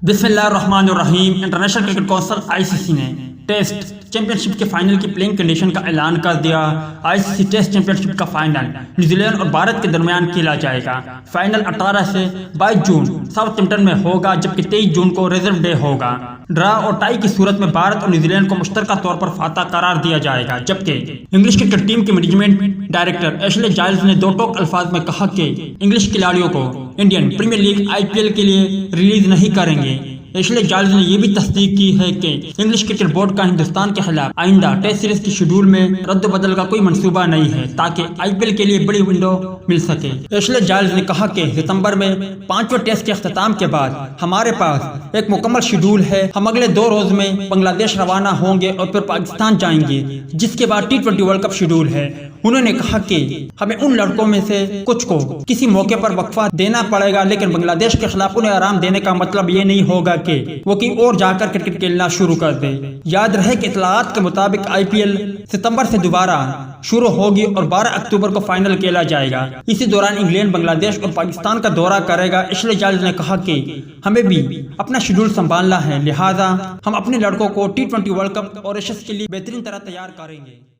بسم اللہ الرحمن الرحیم۔ انٹرنیشنل کرکٹ کونسل ICC نے ٹیسٹ چیمپئن شپ کے فائنل کی پلینگ کنڈیشن کا اعلان کر دیا۔ ICC ٹیسٹ چیمپئن شپ کا فائنل نیوزی لینڈ اور بھارت کے درمیان کھیلا جائے گا۔ فائنل 18 سے 22 جون ساؤتھ ہیمپٹن میں ہوگا، جبکہ 23 جون کو ریزرو ڈے ہوگا۔ ڈرا اور ٹائی کی صورت میں بھارت اور نیوزی لینڈ کو مشترکہ طور پر فاتح قرار دیا جائے گا، جبکہ انگلش کرکٹ ٹیم کے مینجمنٹ ڈائریکٹر ایشلے جائلز نے دو ٹوک الفاظ میں کہا کہ انگلش کھلاڑیوں کو انڈین پریمیئر لیگ IPL کے لیے ریلیز نہیں کریں گے۔ ایشلے جائلز نے یہ بھی تصدیق کی ہے کہ انگلش کرکٹ بورڈ کا ہندوستان کے خلاف آئندہ ٹیسٹ سیریز کی شیڈول میں رد و بدل کا کوئی منصوبہ نہیں ہے تاکہ IPL کے لیے بڑی ونڈو مل سکے۔ ایشلے جائلز نے کہا کہ ستمبر میں 5ویں ٹیسٹ کے اختتام کے بعد ہمارے پاس ایک مکمل شیڈول ہے۔ ہم اگلے 2 روز میں بنگلہ دیش روانہ ہوں گے اور پھر پاکستان جائیں گے، جس کے بعد T20 ورلڈ کپ شیڈول ہے۔ انہوں نے کہا کہ ہمیں ان لڑکوں میں سے کچھ کو کسی موقع پر وقفہ دینا پڑے گا، لیکن بنگلہ دیش کے خلاف انہیں آرام دینے کا مطلب یہ نہیں ہوگا کہ وہ کہیں اور جا کر کرکٹ کھیلنا شروع کر دے۔ یاد رہے کہ اطلاعات کے مطابق IPL ستمبر سے دوبارہ شروع ہوگی اور 12 اکتوبر کو فائنل کھیلا جائے گا۔ اسی دوران انگلینڈ بنگلہ دیش اور پاکستان کا دورہ کرے گا۔ ایشلے جائلز نے کہا کہ ہمیں بھی اپنا شیڈول سنبھالنا ہے، لہٰذا ہم اپنے لڑکوں کو T20 ورلڈ کپ اور ایشز کے لیے بہترین طرح تیار کریں گے۔